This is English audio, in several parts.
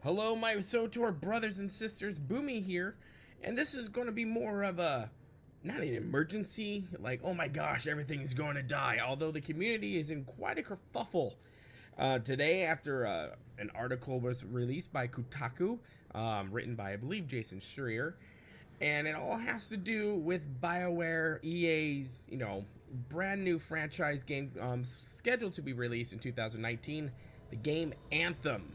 Hello, my Swtor brothers and sisters, Boomy here, and this is going to be more of a, not an emergency, like, oh my gosh, everything is going to die, although the community is in quite a kerfuffle. Today, after an article was released by Kotaku, written by, I believe, Jason Schreier, and it all has to do with Bioware, EA's, brand new franchise game scheduled to be released in 2019, the game Anthem.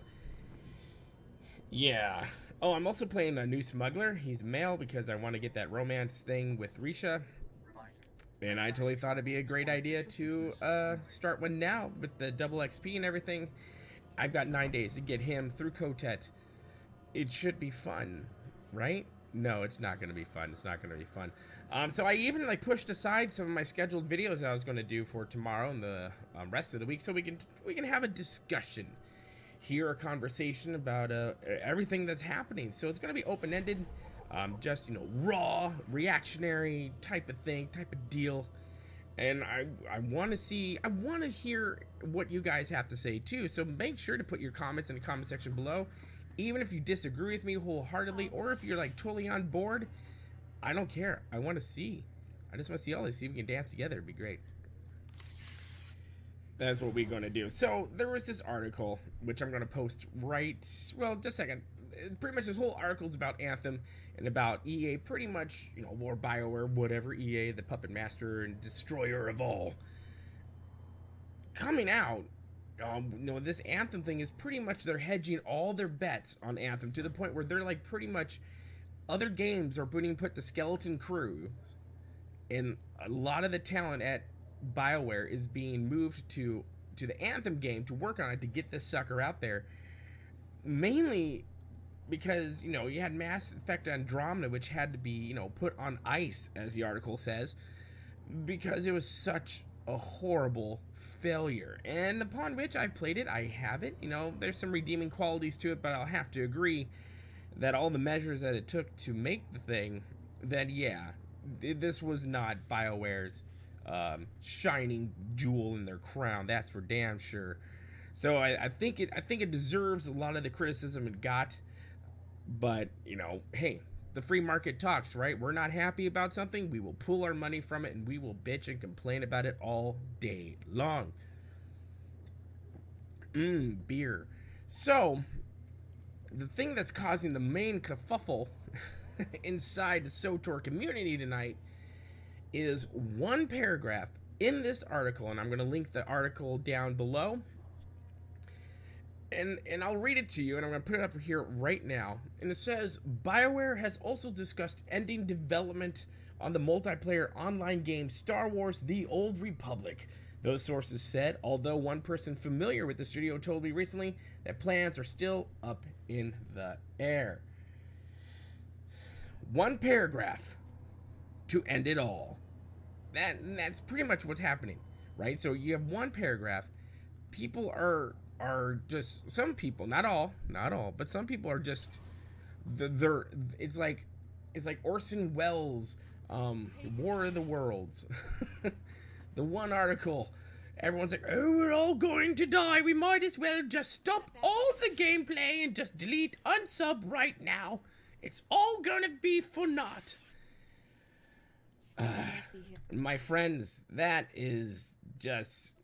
Yeah. Oh, I'm also playing a new smuggler. He's male because I want to get that romance thing with Risha. And I totally thought it'd be a great idea to start one now with the double XP and everything. I've got 9 days to get him through Kotet. It should be fun, right? No, it's not going to be fun. It's not going to be fun. So I even pushed aside some of my scheduled videos I was going to do for tomorrow and the rest of the week, so we can have a discussion, hear a conversation about everything that's happening. So it's going to be open-ended, just raw, reactionary type of thing, type of deal. And I want to hear what you guys have to say too. So make sure to put your comments in the comment section below. Even if you disagree with me wholeheartedly, or if you're totally on board, I don't care. I want to see. I just want to see all this. See if we can dance together. It'd be great. That's what we're going to do. So there was this article, which I'm going to post just a second. Pretty much this whole article is about Anthem and about EA, pretty much, or Bioware, whatever, EA, the puppet master and destroyer of all. Coming out, this Anthem thing is pretty much they're hedging all their bets on Anthem to the point where they're pretty much other games are being put to skeleton crews, and a lot of the talent at Bioware is being moved to the Anthem game to work on it to get this sucker out there. Mainly because you had Mass Effect Andromeda, which had to be put on ice, as the article says, because it was such a horrible failure. And upon which I've played it, I have it. There's some redeeming qualities to it, but I'll have to agree that all the measures that it took to make the thing, that yeah, this was not BioWare's shining jewel in their crown. That's for damn sure. So I think it deserves a lot of the criticism it got. But hey, the free market talks, right? We're not happy about something, we will pull our money from it and we will bitch and complain about it all day long. Beer. So the thing that's causing the main kerfuffle inside the Swtor community tonight is one paragraph in this article, and I'm going to link the article down below, and I'll read it to you, and I'm going to put it up here right now. And it says, Bioware has also discussed ending development on the multiplayer online game Star Wars: The Old Republic. Those sources said, although one person familiar with the studio told me recently that plans are still up in the air. One paragraph to end it all. That's pretty much what's happening, right? So you have one paragraph. People are just, some people, not all, but some people are just, it's like Orson Welles' War of the Worlds. The one article, everyone's like, oh, we're all going to die, we might as well just stop all the gameplay and just delete, unsub right now. It's all gonna be for naught. My friends, that is just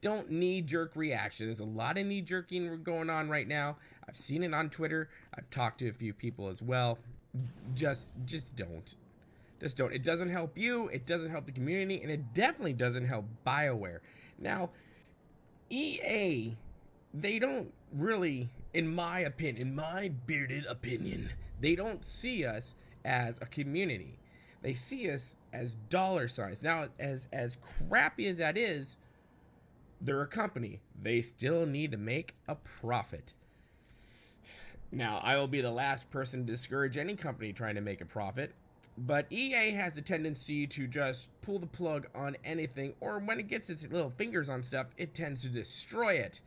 don't knee-jerk reaction. There's a lot of knee-jerking going on right now. I've seen it on Twitter. I've talked to a few people as well. Just don't. It doesn't help you, it doesn't help the community, and it definitely doesn't help Bioware. Now, EA, they don't really, in my opinion, in my bearded opinion, they don't see us as a community. They see us as dollar signs. Now, as crappy as that is, they're a company. They still need to make a profit. Now, I will be the last person to discourage any company trying to make a profit, but EA has a tendency to just pull the plug on anything, or when it gets its little fingers on stuff, it tends to destroy it.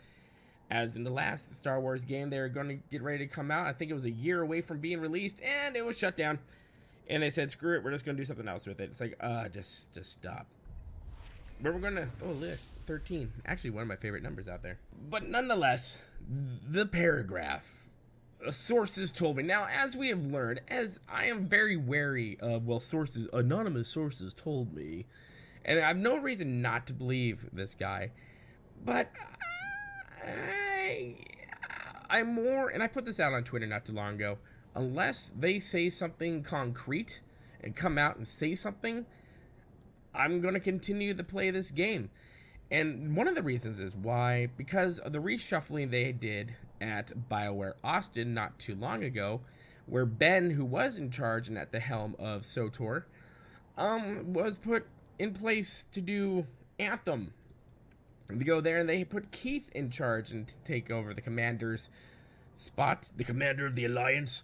As in the last Star Wars game, they were going to get ready to come out. I think it was a year away from being released, and it was shut down. And they said, screw it, we're just going to do something else with it. It's like, just stop. But we're going to, oh, look, 13. Actually, one of my favorite numbers out there. But nonetheless, the paragraph. Sources told me. Now, as we have learned, as I am very wary of, well, sources, anonymous sources told me, and I have no reason not to believe this guy, but I'm more, and I put this out on Twitter not too long ago, unless they say something concrete and come out and say something, I'm going to continue to play this game. And one of the reasons is why, because of the reshuffling they did at Bioware Austin not too long ago, where Ben, who was in charge and at the helm of Swtor, was put in place to do Anthem. They go there and they put Keith in charge and to take over the commander's spot, the commander of the Alliance,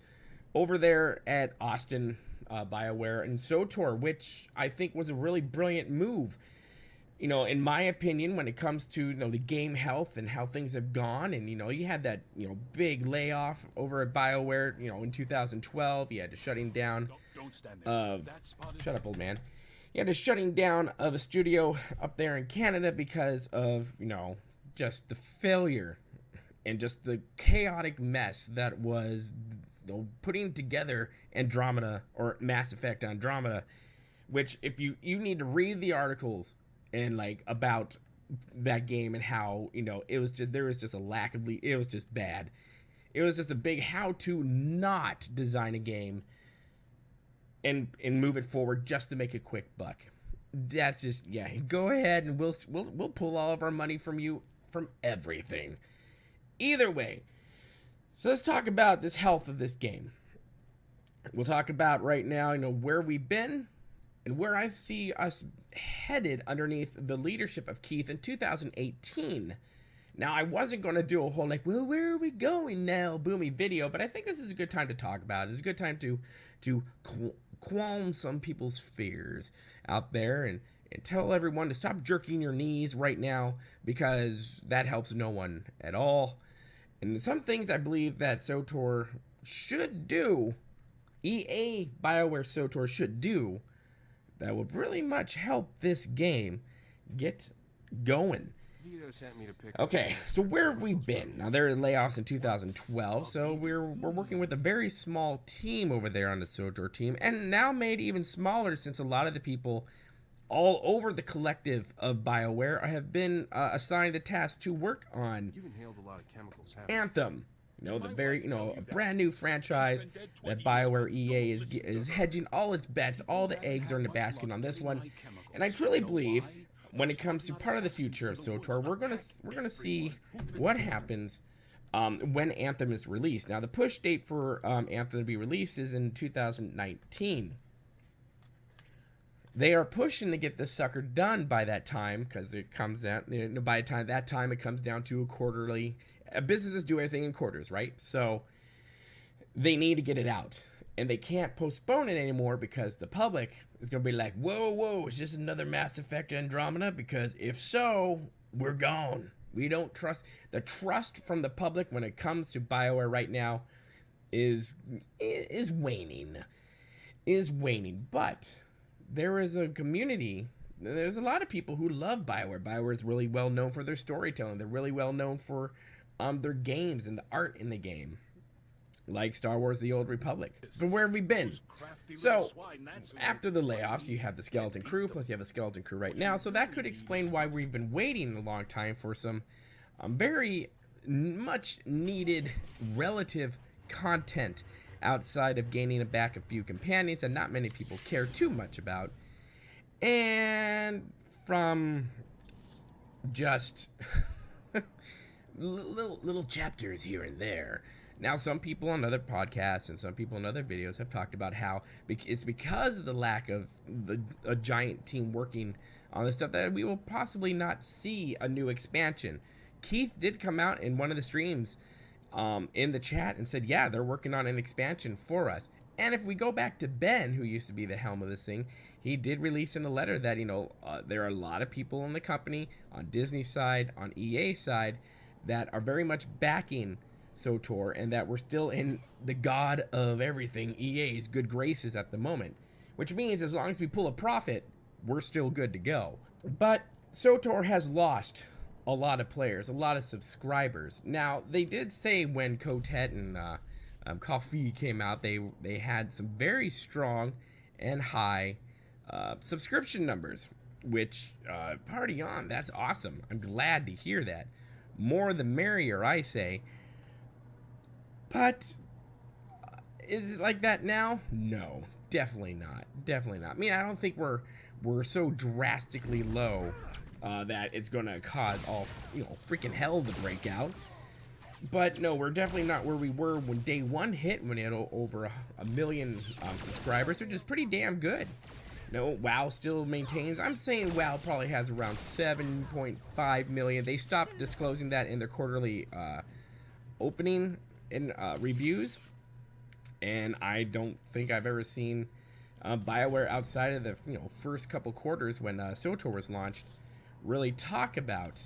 over there at Austin, Bioware, and Swtor, which I think was a really brilliant move. You know, in my opinion, when it comes to, you know, the game health and how things have gone, and, you know, you had that, you know, big layoff over at BioWare, you know, in 2012. You had to shutting down of, shut up, old man. You had to shutting down of a studio up there in Canada because of, you know, just the failure and just the chaotic mess that was, you know, putting together Andromeda, or Mass Effect Andromeda, which if you need to read the articles and like about that game and how, you know, it was just, there was just a lack of it was just bad. It was just a big how to not design a game and move it forward just to make a quick buck. That's just, yeah, go ahead and we'll pull all of our money from you, from everything. Either way, so let's talk about this health of this game. We'll talk about right now, you know, where we've been and where I see us headed underneath the leadership of Keith in 2018. Now, I wasn't going to do a whole, like, well, where are we going now, Boomy video, but I think this is a good time to talk about it. It's a good time to qualm some people's fears out there and tell everyone to stop jerking your knees right now, because that helps no one at all. And some things I believe that Swtor should do, EA Bioware Swtor should do, that would really much help this game get going. Okay, so where have we been? Now, there are layoffs in 2012, so we're working with a very small team over there on the Swtor team, and now made even smaller since a lot of the people all over the collective of BioWare have been assigned the task to work on Anthem. You know, the very, you know, a brand new franchise that BioWare EA is hedging all its bets. All the eggs are in the basket on this one, and I truly believe when it comes to part of the future of Swtor, we're gonna see what happens when Anthem is released. Now, the push date for Anthem to be released is in 2019. They are pushing to get this sucker done by that time, because it comes down, you know, by that time it comes down to a quarterly. Businesses do everything in quarters, right? So they need to get it out, and they can't postpone it anymore, because the public is going to be like, whoa, is this another Mass Effect Andromeda? Because if so, we're gone. We don't trust. The trust from the public when it comes to BioWare right now is waning. But there is a community. There's a lot of people who love BioWare. BioWare is really well known for their storytelling. They're really well known for their games and the art in the game, like Star Wars: The Old Republic. But where have we been? So, after the layoffs, you have the skeleton crew, plus you have the skeleton crew right now, so that could explain why we've been waiting a long time for some very much needed relative content outside of gaining back a few companions that not many people care too much about, and from just little chapters here and there. Now, some people on other podcasts and some people in other videos have talked about how it's because of the lack of a giant team working on this stuff that we will possibly not see a new expansion. Keith did come out in one of the streams in the chat and said, yeah, they're working on an expansion for us. And if we go back to Ben, who used to be the helm of this thing, he did release in a letter that, you know, there are a lot of people in the company, on Disney's side, on EA's side, that are very much backing Swtor, and that we're still in the god of everything, EA's good graces at the moment. Which means as long as we pull a profit, we're still good to go. But Swtor has lost a lot of players, a lot of subscribers. Now, they did say when Cotet and Coffee came out, they had some very strong and high subscription numbers, which, party on, that's awesome. I'm glad to hear that. More the merrier, I say. But, is it like that now? No, definitely not. Definitely not. I mean, I don't think we're so drastically low that it's going to cause all, freaking hell to break out. But no, we're definitely not where we were when day one hit, when it had over a million subscribers, which is pretty damn good. No, WoW still maintains. I'm saying WoW probably has around 7.5 million. They stopped disclosing that in their quarterly opening and reviews. And I don't think I've ever seen Bioware outside of the first couple quarters when Swtor was launched really talk about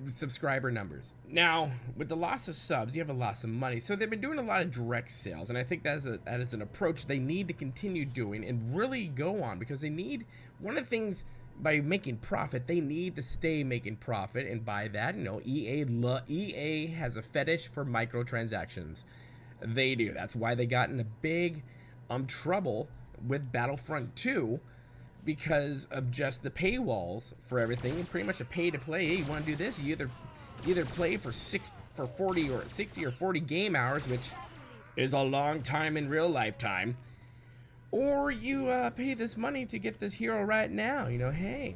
subscriber numbers. Now, with the loss of subs, you have a loss of money. So they've been doing a lot of direct sales, and I think that is an approach they need to continue doing and really go on, because they need, one of the things, by making profit, they need to stay making profit, and by that, EA has a fetish for microtransactions. They do. That's why they got in a big trouble with Battlefront 2, because of just the paywalls for everything, and pretty much a pay-to-play. Hey, you want to do this? You either play for 40 or 60 or 40 game hours, which is a long time in real lifetime, or you pay this money to get this hero right now. Hey,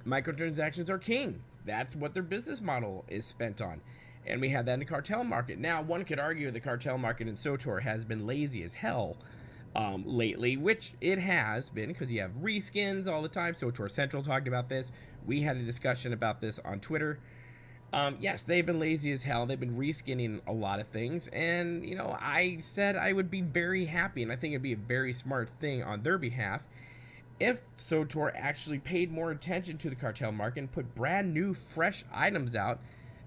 microtransactions are king. That's what their business model is spent on. And we have that in the Cartel market. Now, one could argue the Cartel market in Swtor has been lazy as hell lately, which it has been, because you have reskins all the time. Swtor Central talked about this. We had a discussion about this on Twitter. Yes, they've been lazy as hell. They've been reskinning a lot of things, and I said I would be very happy, and I think it'd be a very smart thing on their behalf if Swtor actually paid more attention to the Cartel market and put brand new, fresh items out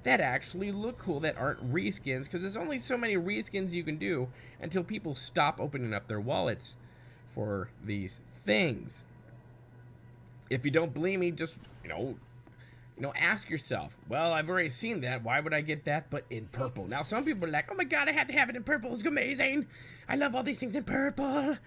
that actually look cool, that aren't reskins, because there's only so many reskins you can do until people stop opening up their wallets for these things. If you don't believe me, just ask yourself, well, I've already seen that, why would I get that but in purple? Now, some people are like, oh my god, I have to have it in purple, it's amazing, I love all these things in purple.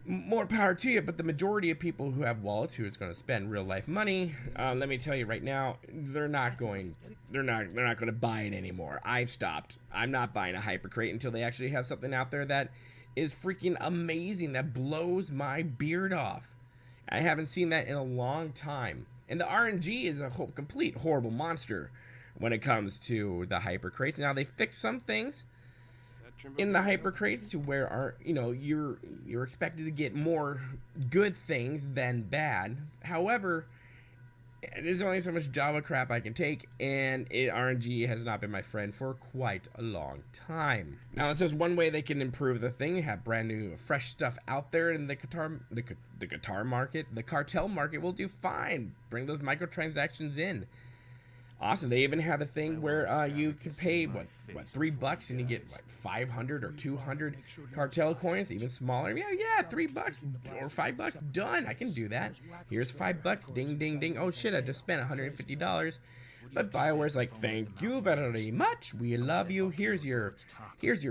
More power to you, but the majority of people who have wallets, who is going to spend real life money, let me tell you right now, they're not going to buy it anymore. I've stopped. I'm not buying a hypercrate until they actually have something out there that is freaking amazing, that blows my beard off. I haven't seen that in a long time. And the RNG is a complete horrible monster when it comes to the hypercrates. Now, they fixed some things in the hypercrates to where you're expected to get more good things than bad. However, there's only so much Java crap I can take, and RNG has not been my friend for quite a long time. Now, this is one way they can improve the thing. You have brand new, fresh stuff out there in the guitar market. The Cartel market will do fine. Bring those microtransactions in. Awesome. They even have a thing where you can pay what $3 and you get like 500 or 200 Cartel coins, even smaller. Yeah, $3 or $5. Done. I can do that. Here's $5. Ding, ding, ding. Oh shit! I just spent $150. But Bioware's like, thank you very much. We love you. Here's your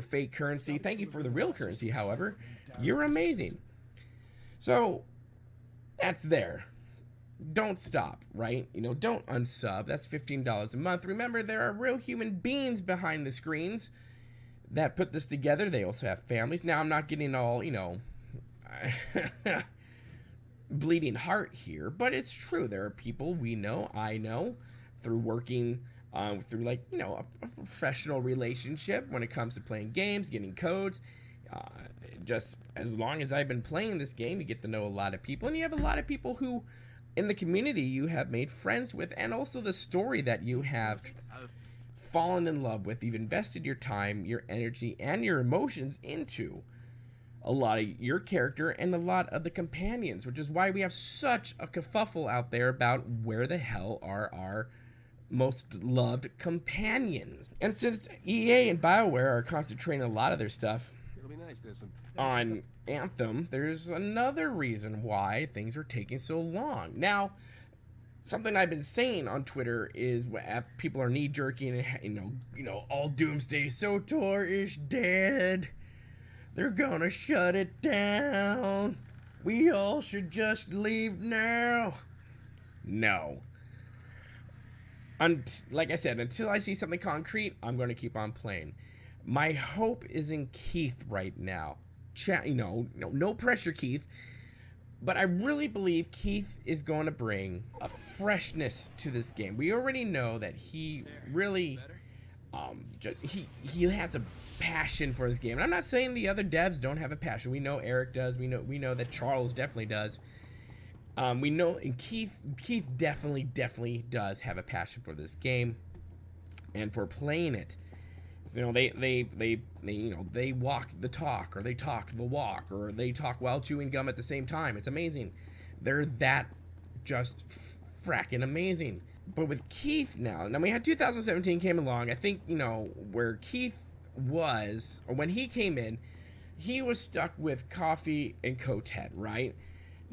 fake currency. Thank you for the real currency. However, you're amazing. So that's there. Don't stop, right? Don't unsub. That's $15 a month. Remember, there are real human beings behind the screens that put this together. They also have families. Now, I'm not getting all, bleeding heart here, but it's true. There are people I know, through working, through a professional relationship when it comes to playing games, getting codes. Just as long as I've been playing this game, you get to know a lot of people, and you have a lot of people who in the community you have made friends with, and also the story that you have fallen in love with. You've invested your time, your energy, and your emotions into a lot of your character and a lot of the companions, which is why we have such a kerfuffle out there about where the hell are our most loved companions. And since EA and Bioware are concentrating a lot of their stuff on Anthem, there's another reason why things are taking so long. Now, Something I've been saying on Twitter is when people are knee jerking and all doomsday. Swtor is dead. They're gonna shut it down. We all should just leave now. No. Like I said, until I see something concrete, I'm going to keep on playing. My hope is in Keith right now. No pressure, Keith. But I really believe Keith is going to bring a freshness to this game. We already know that he really, he has a passion for this game. And I'm not saying the other devs don't have a passion. We know Eric does. We know that Charles definitely does. We know, and Keith definitely does have a passion for this game and for playing it. So, they walk the talk, or they talk the walk, or they talk while chewing gum at the same time. It's amazing. They're that just fracking amazing. But with Keith now we had 2017 came along. I think, where Keith was, or when he came in, he was stuck with Coffee and Cotet, right?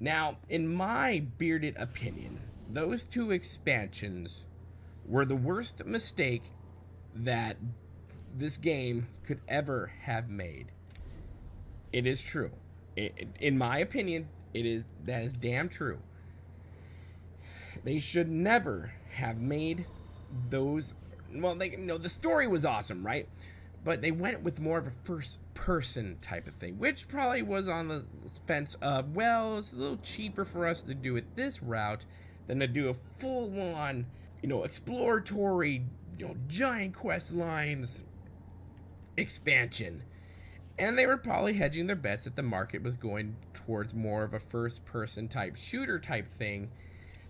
Now, in my bearded opinion, those two expansions were the worst mistake that this game could ever have made. It is true. In my opinion, that is damn true. They should never have made those. Well, the story was awesome, right? But they went with more of a first-person type of thing, which probably was on the fence of, well, it's a little cheaper for us to do it this route than to do a full-on, exploratory, giant quest lines expansion. And they were probably hedging their bets that the market was going towards more of a first-person type shooter type thing,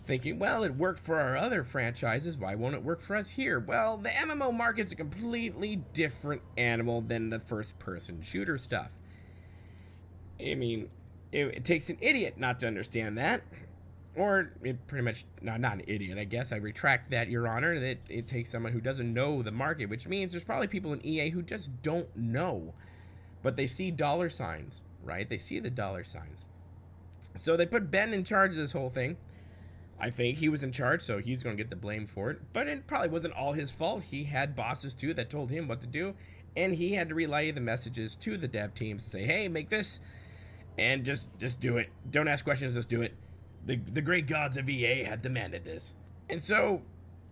thinking, well, it worked for our other franchises, why won't it work for us here? Well, the MMO market's a completely different animal than the first-person shooter stuff. I mean, it takes an idiot not to understand that. Or, it pretty much, not an idiot, I guess. I retract that, Your Honor, that it takes someone who doesn't know the market, which means there's probably people in EA who just don't know. But they see dollar signs, right? They see the dollar signs. So they put Ben in charge of this whole thing. I think he was in charge, so he's going to get the blame for it. But it probably wasn't all his fault. He had bosses, too, that told him what to do. And he had to relay the messages to the dev teams to say, hey, make this, and just do it. Don't ask questions, just do it. The great gods of EA have demanded this. And so,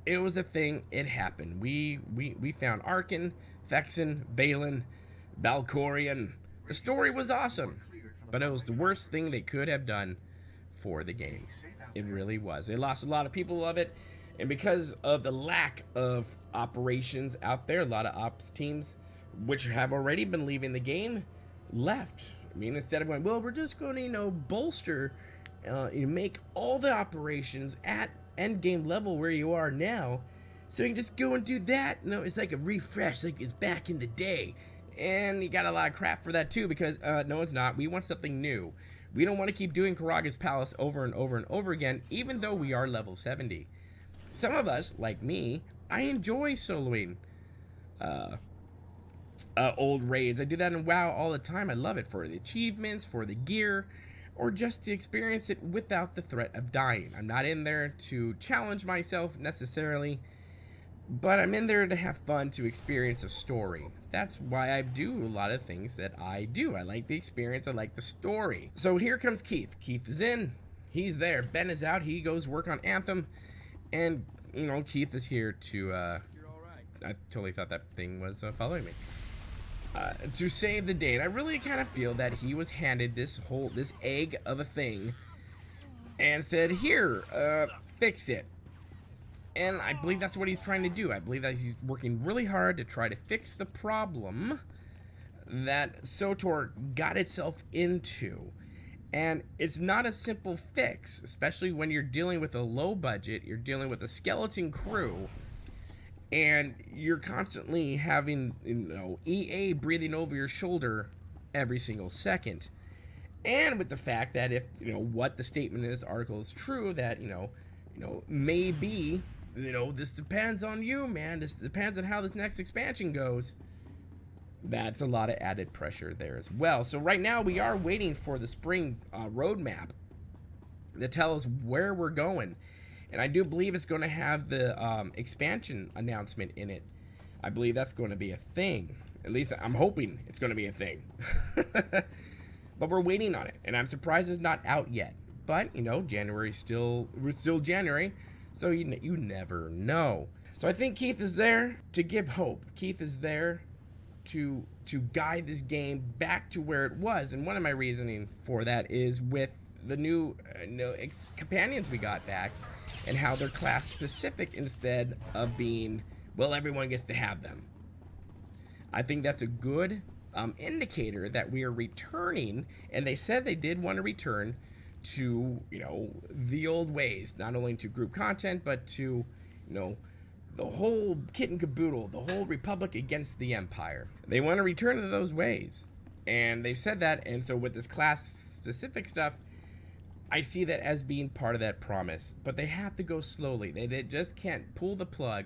it was a thing. It happened. We found Arkan, Thexan, Valen, Valkorion. The story was awesome. But it was the worst thing they could have done for the game. It really was. They lost a lot of people of it. And because of the lack of operations out there, a lot of ops teams, which have already been leaving the game, left. I mean, instead of going, well, we're just going to, bolster, make all the operations at end game level where you are now, so you can just go and do that. No, it's like a refresh, like it's back in the day. And you got a lot of crap for that too, because no, it's not. We want something new. We don't want to keep doing Karaga's Palace over and over and over again, even though we are level 70. Some of us, like me, I enjoy soloing old raids. I do that in WoW all the time. I love it for the achievements, for the gear, or just to experience it without the threat of dying. I'm not in there to challenge myself necessarily, but I'm in there to have fun, to experience a story. That's why I do a lot of things that I do. I like the experience, I like the story. So here comes Keith. Keith is in, he's there. Ben is out, he goes work on Anthem, and, Keith is here to, You're all right. I totally thought that thing was following me. To save the day. And I really kind of feel that he was handed this egg of a thing and said, here, fix it. And I believe that's what he's trying to do. I believe that he's working really hard to try to fix the problem that Swtor got itself into. And it's not a simple fix, especially when you're dealing with a low budget, you're dealing with a skeleton crew, and you're constantly having, EA breathing over your shoulder every single second. And with the fact that if, what the statement in this article is true, that, maybe, this depends on you, man. This depends on how this next expansion goes. That's a lot of added pressure there as well. So right now we are waiting for the spring roadmap to tell us where we're going. And I do believe it's going to have the expansion announcement in it. I believe that's going to be a thing. At least I'm hoping it's going to be a thing. But we're waiting on it, and I'm surprised it's not out yet. But, you know, we're still January, so you never know. So I think Keith is there to give hope. Keith is there to guide this game back to where it was. And one of my reasoning for that is with the new companions we got back, and how they're class specific instead of being, well, everyone gets to have them. I think that's a good indicator that we are returning, and they said they did want to return to, you know, the old ways, not only to group content, but to, you know, the whole kit and caboodle, the whole Republic against the Empire. They want to return to those ways, and they've said that. And so with this class specific stuff, I see that as being part of that promise, but they have to go slowly. They just can't pull the plug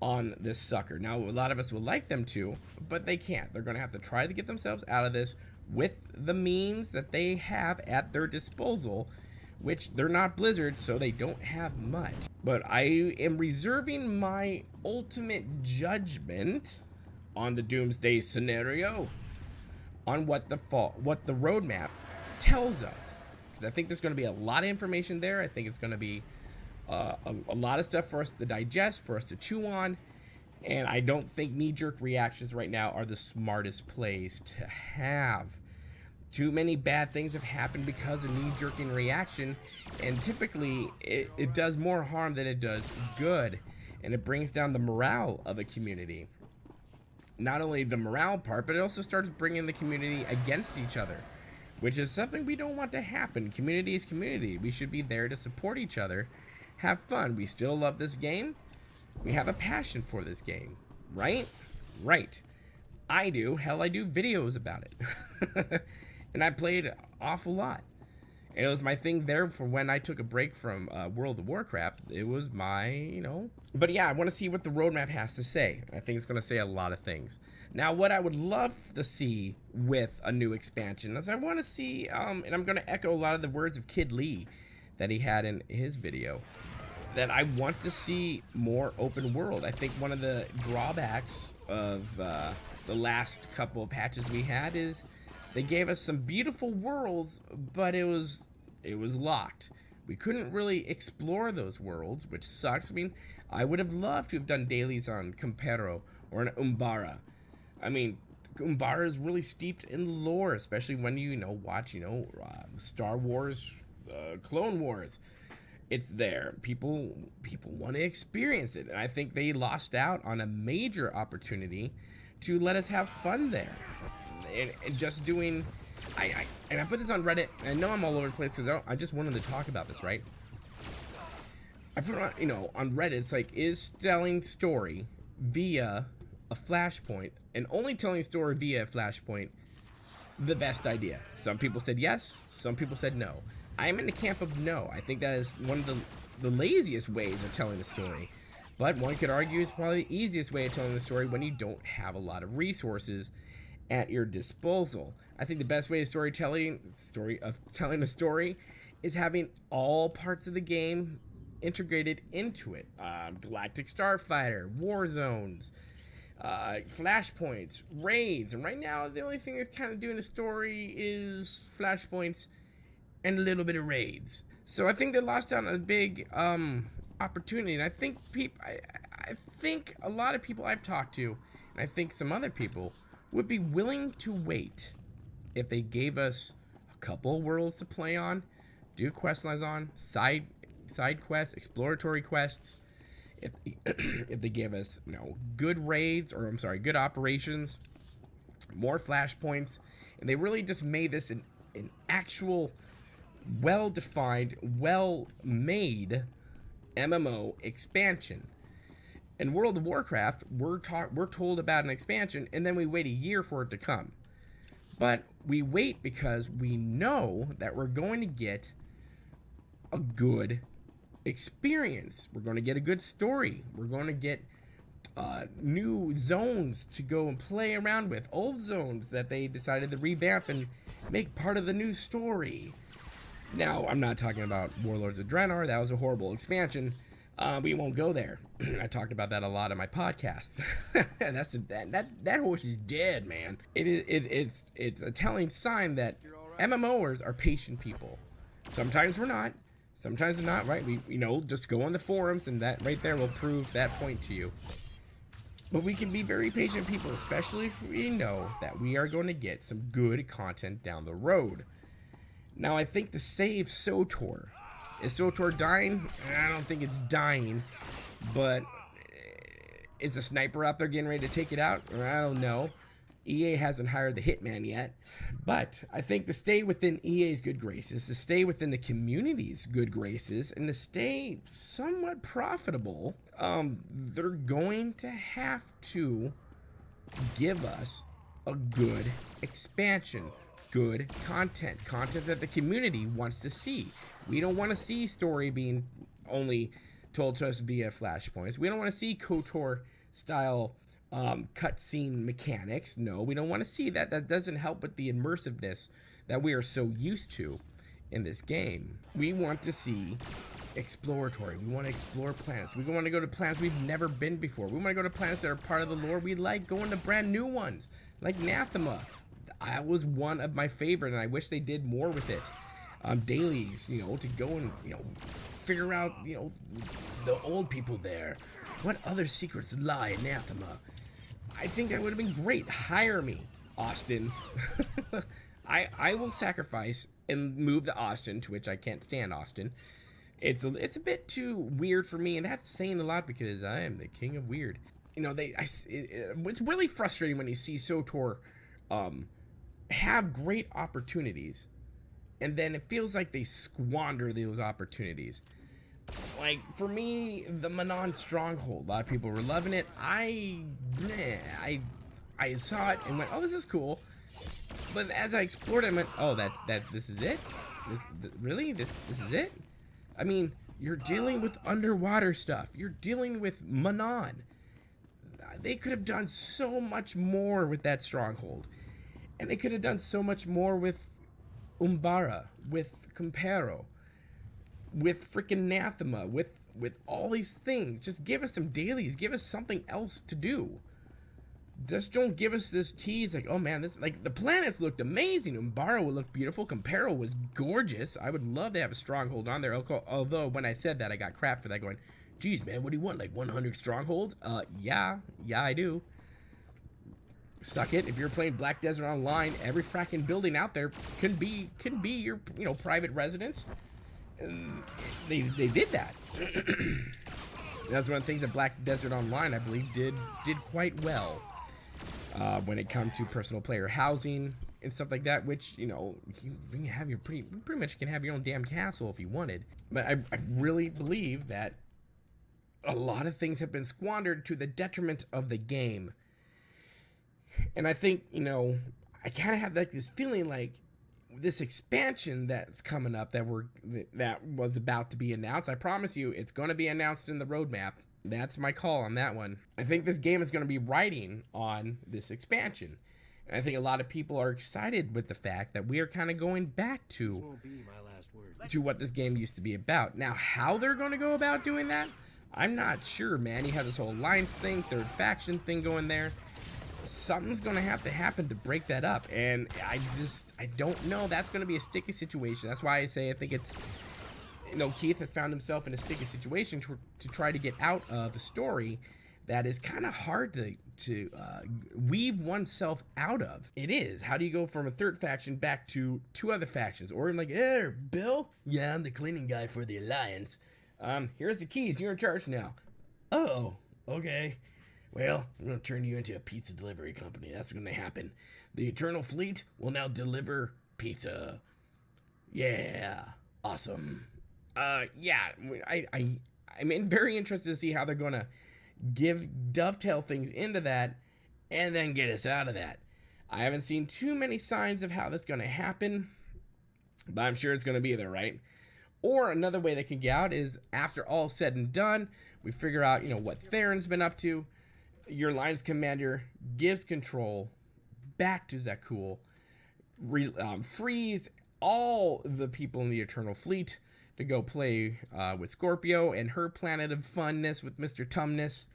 on this sucker. Now, a lot of us would like them to, but they can't. They're going to have to try to get themselves out of this with the means that they have at their disposal, which they're not Blizzard, so they don't have much. But I am reserving my ultimate judgment on the Doomsday scenario on what the roadmap tells us. Because I think there's going to be a lot of information there. I think it's going to be a lot of stuff for us to digest, for us to chew on, and I don't think knee-jerk reactions right now are the smartest plays to have. Too many bad things have happened because of knee-jerking reaction, and typically it does more harm than it does good, and it brings down the morale of a community. Not only the morale part, but it also starts bringing the community against each other, which is something we don't want to happen. Community is community. We should be there to support each other, have fun. We still love this game. We have a passion for this game, right? Right. I do. Hell, I do videos about it. And I played an awful lot. And it was my thing there for when I took a break from World of Warcraft. It was my, you know. But yeah, I want to see what the roadmap has to say. I think it's going to say a lot of things. Now, what I would love to see with a new expansion is I want to see, and I'm going to echo a lot of the words of Kid Lee that he had in his video, that I want to see more open world. I think one of the drawbacks of the last couple of patches we had is they gave us some beautiful worlds, but it was locked. We couldn't really explore those worlds, which sucks. I mean, I would have loved to have done dailies on Campero or an Umbara. I mean, Umbara is really steeped in lore, especially when you watch Star Wars, Clone Wars. It's there. People want to experience it, and I think they lost out on a major opportunity to let us have fun there. And just doing, I put this on Reddit. I know I'm all over the place because I just wanted to talk about this, right? I put it on Reddit. It's like, is telling story via a flashpoint and only telling story via a flashpoint the best idea? Some people said yes. Some people said no. I am in the camp of no. I think that is one of the laziest ways of telling a story. But one could argue it's probably the easiest way of telling the story when you don't have a lot of resources at your disposal. I think the best way of telling a story is having all parts of the game integrated into it. Galactic Starfighter, war zones, flashpoints, raids, and right now the only thing that's kind of doing the story is flashpoints and a little bit of raids. So I think they lost out on a big opportunity, and I think I think a lot of people I've talked to, and I think some other people, would be willing to wait if they gave us a couple worlds to play on, do quest lines on, side quests, exploratory quests. If they gave us good raids, or good operations, more flashpoints, and they really just made this an actual well-defined, well-made MMO expansion. In World of Warcraft, we're told about an expansion, and then we wait a year for it to come. But we wait because we know that we're going to get a good experience. We're going to get a good story. We're going to get new zones to go and play around with. Old zones that they decided to revamp and make part of the new story. Now, I'm not talking about Warlords of Draenor. That was a horrible expansion. We won't go there. I talked about that a lot in my podcasts. that horse is dead, man. It's a telling sign that MMOers are patient people. Sometimes we're not. Sometimes they're not, right? We just go on the forums, and that right there will prove that point to you. But we can be very patient people, especially if we know that we are going to get some good content down the road. Now, I think to save Swtor, is Swtor dying? I don't think it's dying, but is a sniper out there getting ready to take it out? I don't know. EA hasn't hired the hitman yet, but I think to stay within EA's good graces, to stay within the community's good graces, and to stay somewhat profitable, they're going to have to give us a good expansion, good content that the community wants to see. We don't want to see story being only told to us via flashpoints. We don't want to see KOTOR style cutscene mechanics. No, we don't want to see that. That doesn't help with the immersiveness that we are so used to in this game. We want to see exploratory. We want to explore planets. We want to go to planets we've never been before. We want to go to planets that are part of the lore. We like going to brand new ones, like Nathema. That was one of my favorite, and I wish they did more with it. Dailies, to go and, figure out, the old people there. What other secrets lie in Nathema? I think that would have been great. Hire me, Austin. I will sacrifice and move to Austin, to which I can't stand Austin. It's a bit too weird for me, and that's saying a lot because I am the king of weird. It's really frustrating when you see Swtor have great opportunities, and then it feels like they squander those opportunities. Like, for me, the Manon Stronghold, a lot of people were loving it. I saw it and went, oh, this is cool. But as I explored it, I went, oh, this is it? Really? This is it? I mean, you're dealing with underwater stuff. You're dealing with Manon. They could have done so much more with that stronghold. And they could have done so much more with Umbara, with Compero, with freaking Nathema, with all these things. Just give us some dailies. Give us something else to do. Just don't give us this tease like, oh man, this, like, the planets looked amazing. Umbara would look beautiful. Compero was gorgeous. I would love to have a stronghold on there. Although when I said that, I got crap for that, going, geez, man, what do you want? Like 100 strongholds? Yeah, I do. Suck it. If you're playing Black Desert Online, every fracking building out there can be your private residence. And they did that. That's one of the things that Black Desert Online, I believe, did quite well when it comes to personal player housing and stuff like that. Which you can have your pretty much can have your own damn castle if you wanted. But I really believe that a lot of things have been squandered to the detriment of the game. And I think, I kind of have like this feeling like this expansion that's coming up that was about to be announced. I promise you, it's going to be announced in the roadmap. That's my call on that one. I think this game is going to be riding on this expansion. And I think a lot of people are excited with the fact that we are kind of going back to what this game used to be about. Now, how they're going to go about doing that, I'm not sure, man. You have this whole alliance thing, third faction thing going there. Something's going to have to happen to break that up, and I don't know. That's going to be a sticky situation. That's why I say I think it's, Keith has found himself in a sticky situation to try to get out of a story that is kind of hard to weave oneself out of. It is. How do you go from a third faction back to two other factions? Or like, hey, Bill? Yeah, I'm the cleaning guy for the Alliance. Here's the keys. You're in charge now. Oh, okay. Well, I'm going to turn you into a pizza delivery company. That's going to happen. The Eternal Fleet will now deliver pizza. Yeah. Awesome. Yeah. I'm very interested to see how they're going to dovetail things into that and then get us out of that. I haven't seen too many signs of how that's going to happen, but I'm sure it's going to be there, right? Or another way they can get out is after all said and done, we figure out, what Theron's been up to. Your Alliance commander gives control back to Zakul, frees all the people in the Eternal Fleet to go play with Scorpio and her planet of funness with Mr. Tumnus.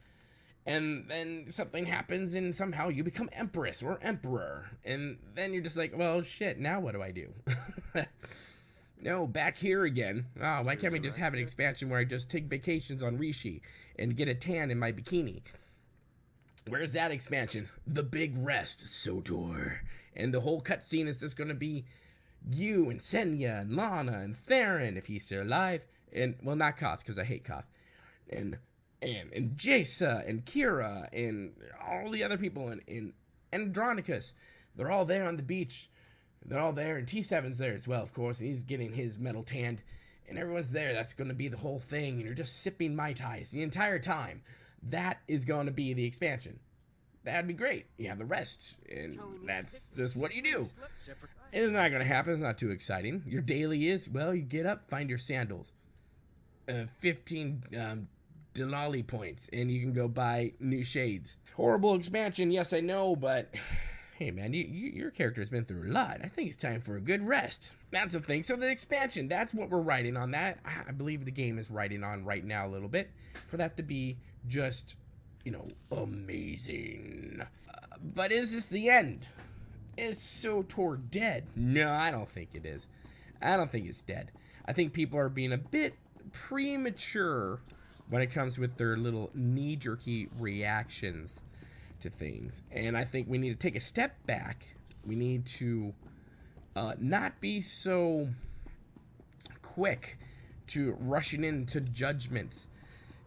And then something happens and somehow you become Empress or Emperor. And then you're just like, well, shit, now what do I do? No, back here again. Oh, why can't we just have an expansion where I just take vacations on Rishi and get a tan in my bikini? Where's that expansion? The Big Rest, Swtor. And the whole cutscene is just going to be you and Senya and Lana and Theron, if he's still alive. And, well, not Koth, because I hate Koth. And Jaisa and Kira and all the other people and Andronicus. They're all there on the beach. They're all there, and T7's there as well, of course, and he's getting his metal tanned, and everyone's there. That's going to be the whole thing, and you're just sipping Mai Tais the entire time. That is going to be the expansion. That'd be great. You have the rest, and that's just what you do. It's not going to happen. It's not too exciting. Your daily is, well, you get up, find your sandals. 15 Denali points, and you can go buy new shades. Horrible expansion, yes, I know, but hey, man, your character has been through a lot. I think it's time for a good rest. That's the thing. So the expansion, that's what we're writing on that. I believe the game is writing on right now a little bit for that to be just, you know, amazing. But is this the end? Is Swtor dead? No, I don't think it is. I don't think it's dead. I think people are being a bit premature when it comes with their little knee-jerky reactions to things, and I think we need to take a step back. We need to not be so quick to rushing into judgments,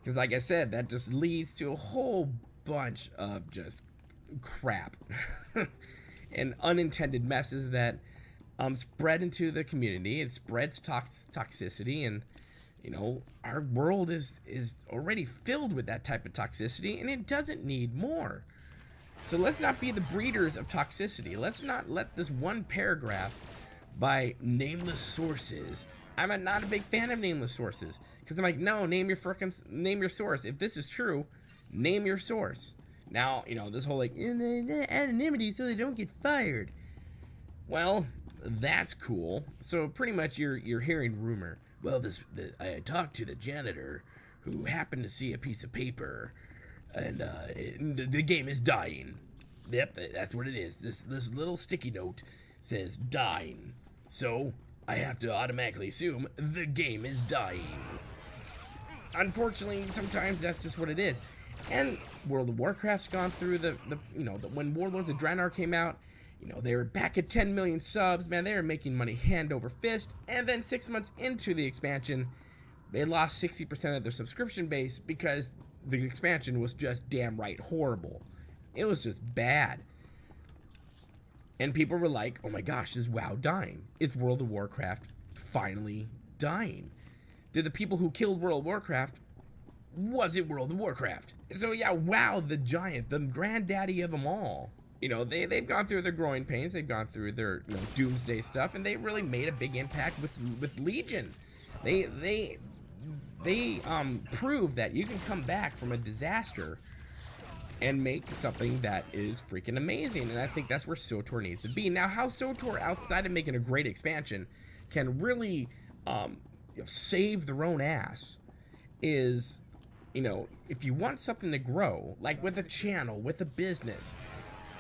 because like I said, that just leads to a whole bunch of just crap and unintended messes that spread into the community. It spreads toxicity, and you know, our world is already filled with that type of toxicity, and it doesn't need more. So let's not be the breeders of toxicity. Let's not let this one paragraph by nameless sources. I'm not a big fan of nameless sources, because I'm like, no, name your source. If this is true, name your source. Now, you know, this whole like anonymity so they don't get fired. Well, that's cool. So pretty much you're hearing rumor. Well, I talked to the janitor who happened to see a piece of paper. And the game is dying. Yep, that's what it is. This little sticky note says dying. So I have to automatically assume the game is dying. Unfortunately, sometimes that's just what it is. And World of Warcraft's gone through when Warlords of Draenor came out, you know, they were back at 10 million subs. Man, they were making money hand over fist. And then 6 months into the expansion, they lost 60% of their subscription base because the expansion was just damn right horrible. It was just bad. And people were like, oh my gosh, is WoW dying? Is World of Warcraft finally dying? Did the people who killed World of Warcraft, was it World of Warcraft? So yeah, WoW, the giant, the granddaddy of them all. You know, they've gone through their growing pains. They've gone through their, you know, doomsday stuff, and they really made a big impact with Legion. They prove that you can come back from a disaster and make something that is freaking amazing, and I think that's where Swtor needs to be. Now, how Swtor, outside of making a great expansion, can really save their own ass is, you know, if you want something to grow, like with a channel, with a business,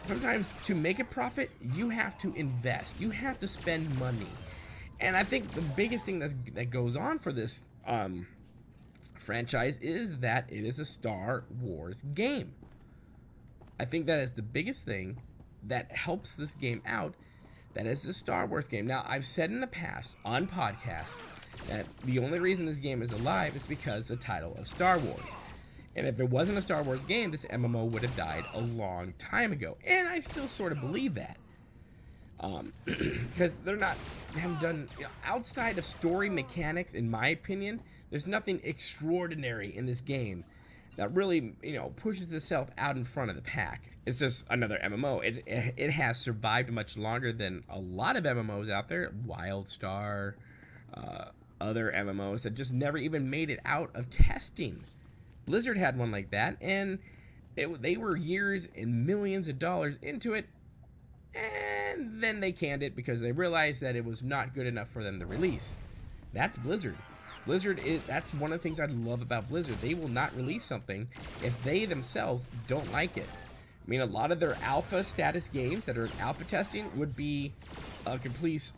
sometimes to make a profit, you have to invest. You have to spend money. And I think the biggest thing that goes on for this franchise is that it is a Star Wars game. I think that is the biggest thing that helps this game out, that is a Star Wars game. Now, I've said in the past on podcasts that the only reason this game is alive is because the title of Star Wars. And if it wasn't a Star Wars game, this MMO would have died a long time ago. And I still sort of believe that. Because they haven't done, you know, outside of story mechanics, in my opinion, there's nothing extraordinary in this game that really, you know, pushes itself out in front of the pack. It's just another MMO. It has survived much longer than a lot of MMOs out there. WildStar, other MMOs that just never even made it out of testing. Blizzard had one like that, and they were years and millions of dollars into it, and and then they canned it because they realized that it was not good enough for them to release. That's Blizzard. That's one of the things I love about Blizzard. They will not release something if they themselves don't like it. I mean, a lot of their alpha status games that are alpha testing would be a complete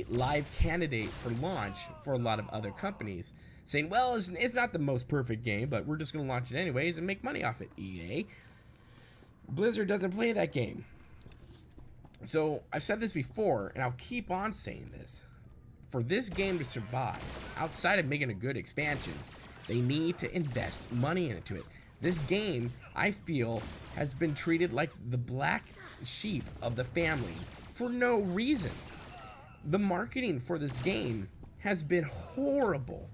live candidate for launch for a lot of other companies, saying, well, it's not the most perfect game, but we're just going to launch it anyways and make money off it. EA. Blizzard doesn't play that game. So I've said this before, and I'll keep on saying this. For this game to survive, outside of making a good expansion, they need to invest money into it. This game, I feel, has been treated like the black sheep of the family for no reason. The marketing for this game has been horrible.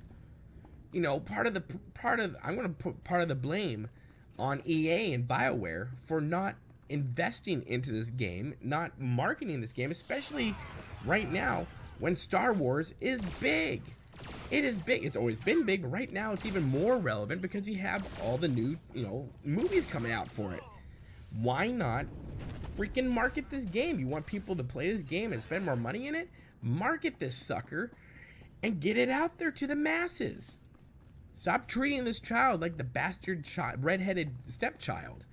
You know, I'm going to put part of the blame on EA and Bioware for not investing into this game, not marketing this game, especially right now when Star Wars is big. It is big. It's always been big, but right now it's even more relevant because you have all the new, movies coming out for it. Why not freaking market this game? You want people to play this game and spend more money in it? Market this sucker and get it out there to the masses. Stop treating this child like the bastard red-headed stepchild.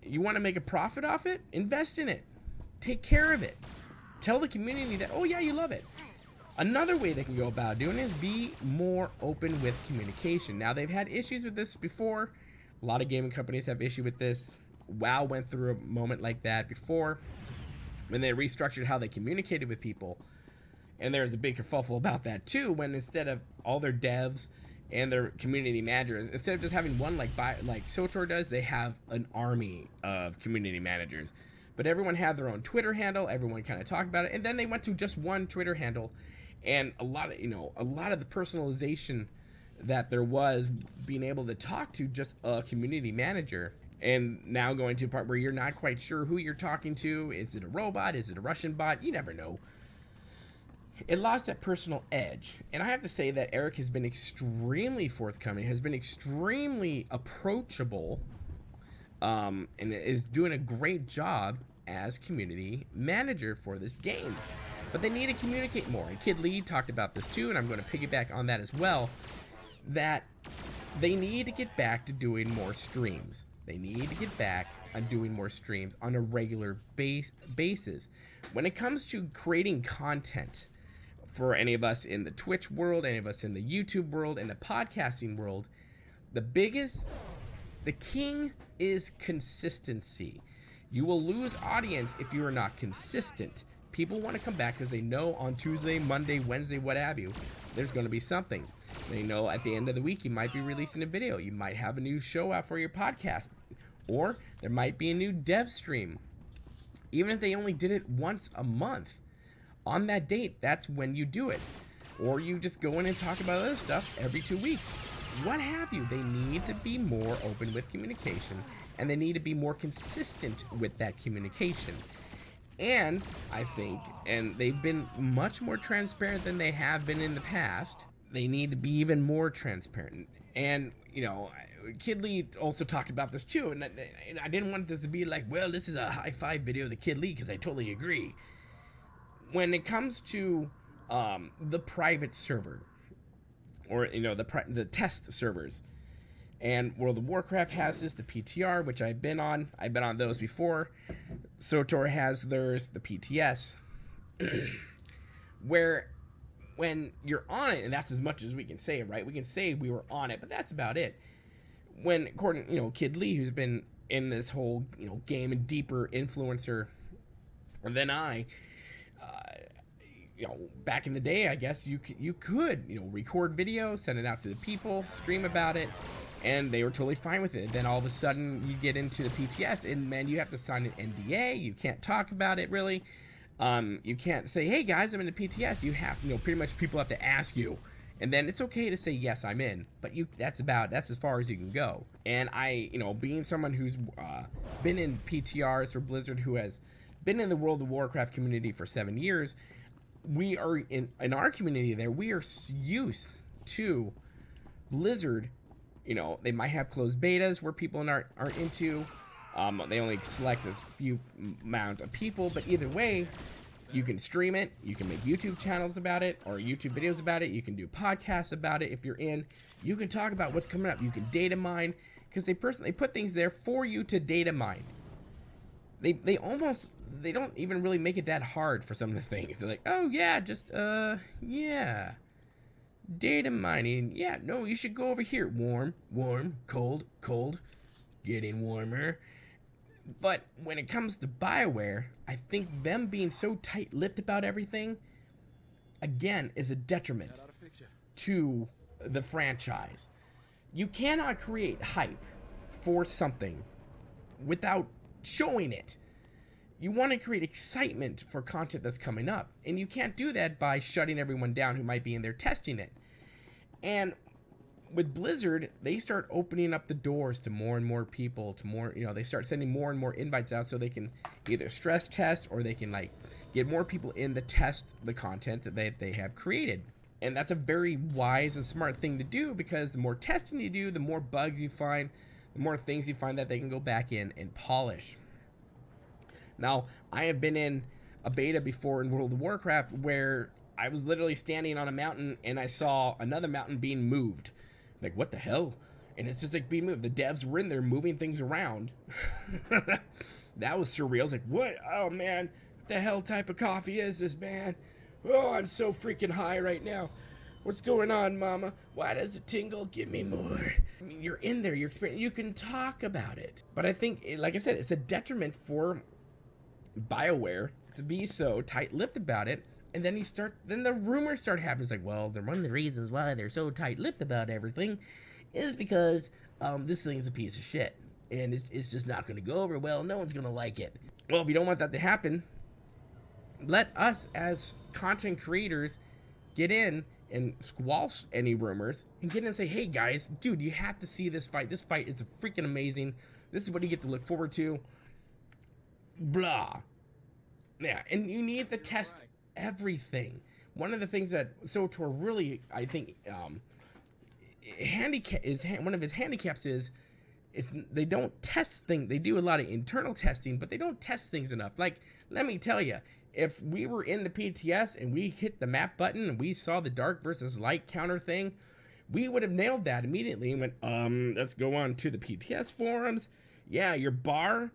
You want to make a profit off it? Invest in it. Take care of it. Tell the community that, oh yeah, you love it. Another way they can go about doing it is be more open with communication. Now, they've had issues with this before. A lot of gaming companies have issue with this. WoW went through a moment like that before when they restructured how they communicated with people. And there's a big kerfuffle about that too, when instead of all their devs and their community managers, instead of just having one like Swtor does, they have an army of community managers. But everyone had their own Twitter handle, everyone kind of talked about it, and then they went to just one Twitter handle, and a lot of the personalization that there was being able to talk to just a community manager, and now going to a part where you're not quite sure who you're talking to. Is it a robot? Is it a Russian bot? You never know. It lost that personal edge. And I have to say that Eric has been extremely forthcoming, has been extremely approachable, and is doing a great job as community manager for this game. But they need to communicate more. And Kid Lee talked about this too, and I'm going to piggyback on that as well, that they need to get back to doing more streams. They need to get back on doing more streams on a regular basis. When it comes to creating content for any of us in the Twitch world, any of us in the YouTube world, and the podcasting world, the king is consistency. You will lose audience if you are not consistent. People want to come back because they know on Tuesday, Monday, Wednesday, what have you, there's going to be something. They know at the end of the week you might be releasing a video. You might have a new show out for your podcast. Or there might be a new dev stream. Even if they only did it once a month, on that date, that's when you do it. Or you just go in and talk about other stuff every 2 weeks. What have you. They need to be more open with communication, and they need to be more consistent with that communication. And I think, and they've been much more transparent than they have been in the past, they need to be even more transparent. And, Kid Lee also talked about this too, and I didn't want this to be like, well, this is a high five video of the Kid Lee, because I totally agree. When it comes to the private server, or the test servers, and World of Warcraft has this, the PTR, which I've been on those before. Swtor has theirs, the PTS, where when you're on it, and that's as much as we can say, right? We can say we were on it, but that's about it. When, according, Kid Lee, who's been in this whole, game and deeper influencer than I, back in the day, I guess you could, record video, send it out to the people, stream about it, and they were totally fine with it. Then all of a sudden you get into the PTS, and man, you have to sign an NDA. You can't talk about it really. You can't say, hey guys, I'm in the PTS. You have, pretty much people have to ask you. And then it's okay to say, yes, I'm in, but that's as far as you can go. And I, being someone who's been in PTRs for Blizzard, who has been in the World of Warcraft community for 7 years, we are in our community there, we are used to Blizzard. They might have closed betas where people aren't into, They only select a few amount of people, but either way, you can stream it, you can make YouTube channels about it, or YouTube videos about it, you can do podcasts about it if you're in, you can talk about what's coming up, you can data mine, because they put things there for you to data mine. They don't even really make it that hard for some of the things. They're like, oh yeah, just, yeah. Data mining, yeah, no, you should go over here. Warm, warm, cold, cold, getting warmer. But when it comes to Bioware, I think them being so tight-lipped about everything, again, is a detriment to the franchise. You cannot create hype for something without showing it. You want to create excitement for content that's coming up, and you can't do that by shutting everyone down who might be in there testing it. And with Blizzard, they start opening up the doors to more and more people, to more, they start sending more and more invites out so they can either stress test or they can like get more people in to test the content that they have created. And that's a very wise and smart thing to do, because the more testing you do, the more bugs you find, the more things you find that they can go back in and polish. Now, I have been in a beta before in World of Warcraft where I was literally standing on a mountain and I saw another mountain being moved. Like, what the hell? And it's just like being moved. The devs were in there moving things around. That was surreal. It's like, what? Oh, man. What the hell type of coffee is this, man? Oh, I'm so freaking high right now. What's going on, mama? Why does it tingle? Give me more. I mean, you're in there. You're experiencing. You can talk about it. But I think, like I said, it's a detriment for Bioware to be so tight-lipped about it. And then then the rumors start happening. It's like, well, one of the reasons why they're so tight-lipped about everything is because this thing's a piece of shit. And it's just not going to go over well. No one's going to like it. Well, if you don't want that to happen, let us as content creators get in and squash any rumors and get in and say, hey, guys, dude, you have to see this fight. This fight is freaking amazing. This is what you get to look forward to. Blah. Yeah, and you need to test everything. One of the things that Swtor really, I think, one of his handicaps is they don't test things. They do a lot of internal testing, but they don't test things enough. Like, let me tell you, if we were in the PTS and we hit the map button and we saw the dark versus light counter thing, we would have nailed that immediately and went, let's go on to the PTS forums. Yeah, your bar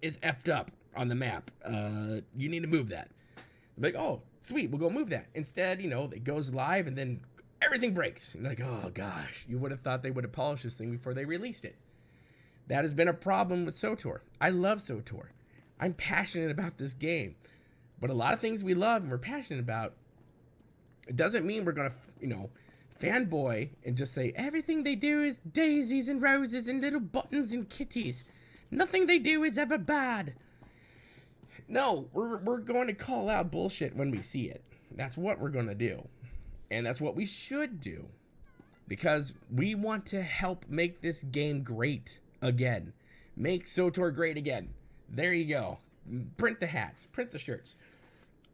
is effed up on the map. You need to move that. Like, oh, sweet, we'll go move that. Instead, it goes live and then everything breaks. And like, oh gosh, you would have thought they would have polished this thing before they released it. That has been a problem with Swtor. I love Swtor. I'm passionate about this game. But a lot of things we love and we're passionate about, it doesn't mean we're going to, fanboy and just say everything they do is daisies and roses and little buttons and kitties. Nothing they do is ever bad. No, we're going to call out bullshit when we see it. That's what we're going to do. And that's what we should do. Because we want to help make this game great again. Make Swtor great again. There you go. Print the hats. Print the shirts.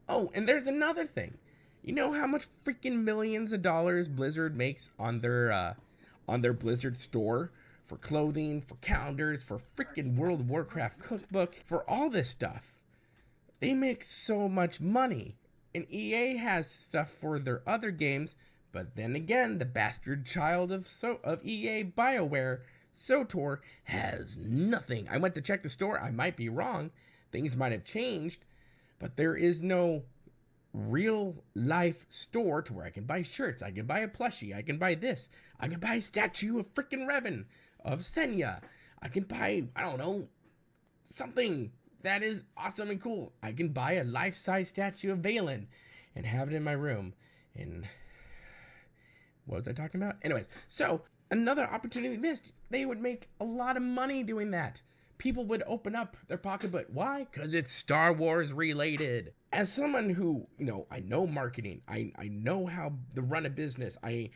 Oh, and there's another thing. You know how much freaking millions of dollars Blizzard makes on their Blizzard store? For clothing, for calendars, for freaking World of Warcraft cookbook, for all this stuff. They make so much money. And EA has stuff for their other games, but then again, the bastard child of EA, Bioware, Swtor, has nothing. I went to check the store. I might be wrong. Things might have changed, but there is no real life store to where I can buy shirts. I can buy a plushie. I can buy this. I can buy a statue of freaking Revan, of Senya. I can buy, I don't know, something that is awesome and cool. I can buy a life-size statue of Valen and have it in my room. And what was I talking about? Anyways, so another opportunity missed. They would make a lot of money doing that. People would open up their pocketbook. Why? Because it's Star Wars related. As someone who, I know marketing. I know how to run a business. I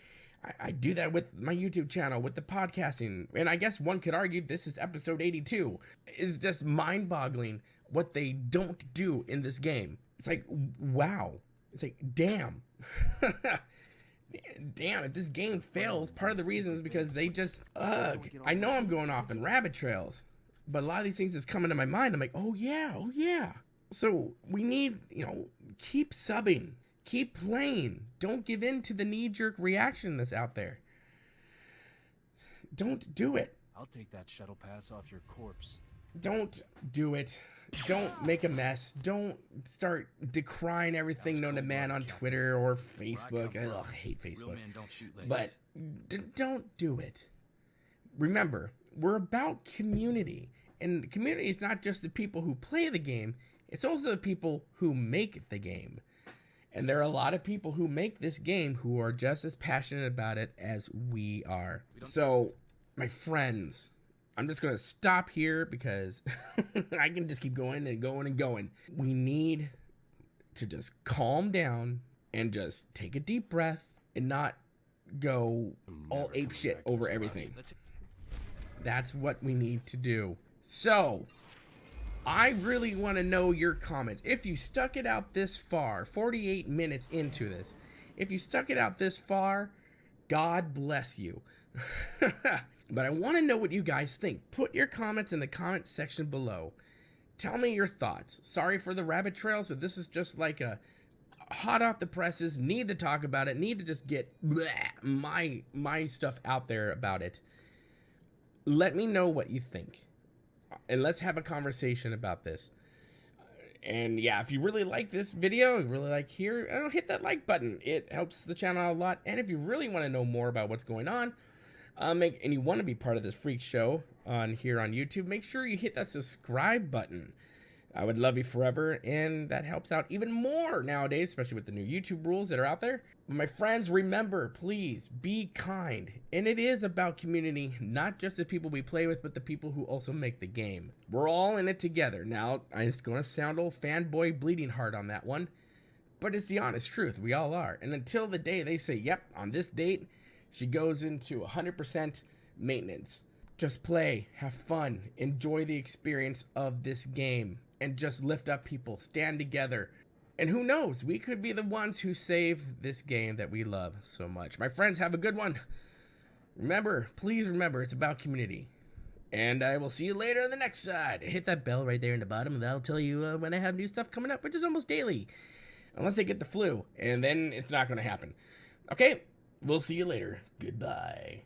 do that with my YouTube channel, with the podcasting. And I guess one could argue this is episode 82. It's just mind-boggling what they don't do in this game. It's like, wow. It's like, damn. Damn, if this game fails, part of the reason is because they just, I know I'm going off in rabbit trails. But a lot of these things is coming to my mind. I'm like, oh yeah, oh yeah. So we need, keep subbing, keep playing. Don't give in to the knee-jerk reaction that's out there. Don't do it. I'll take that shuttle pass off your corpse. Don't do it. Don't make a mess. Don't start decrying everything known to man on Twitter or Facebook. I hate Facebook. But don't do it. Remember, we're about community. And the community is not just the people who play the game. It's also the people who make the game. And there are a lot of people who make this game who are just as passionate about it as we are. So, my friends, I'm just going to stop here because I can just keep going and going and going. We need to just calm down and just take a deep breath and not go all ape shit over everything. That's what we need to do. So, I really want to know your comments. If you stuck it out this far, 48 minutes into this, if you stuck it out this far, God bless you. But I want to know what you guys think. Put your comments in the comment section below. Tell me your thoughts. Sorry for the rabbit trails, but this is just like a hot off the presses. Need to talk about it. Need to just get my stuff out there about it. Let me know what you think. And let's have a conversation about this. And yeah, if you really like this video, really like here, hit that like button. It helps the channel out a lot. And if you really want to know more about what's going on, and you want to be part of this freak show here on YouTube, make sure you hit that subscribe button. I would love you forever, and that helps out even more nowadays, especially with the new YouTube rules that are out there. My friends, remember, please be kind. And it is about community, not just the people we play with, but the people who also make the game. We're all in it together. Now, it's going to sound old fanboy bleeding heart on that one, but it's the honest truth. We all are. And until the day they say, yep, on this date, she goes into 100% maintenance. Just play, have fun, enjoy the experience of this game, and just lift up people, stand together. And who knows, we could be the ones who save this game that we love so much. My friends, have a good one. Remember, please remember, it's about community. And I will see you later on the next side. Hit that bell right there in the bottom, and that'll tell you when I have new stuff coming up, which is almost daily. Unless I get the flu, and then it's not going to happen. Okay, we'll see you later. Goodbye.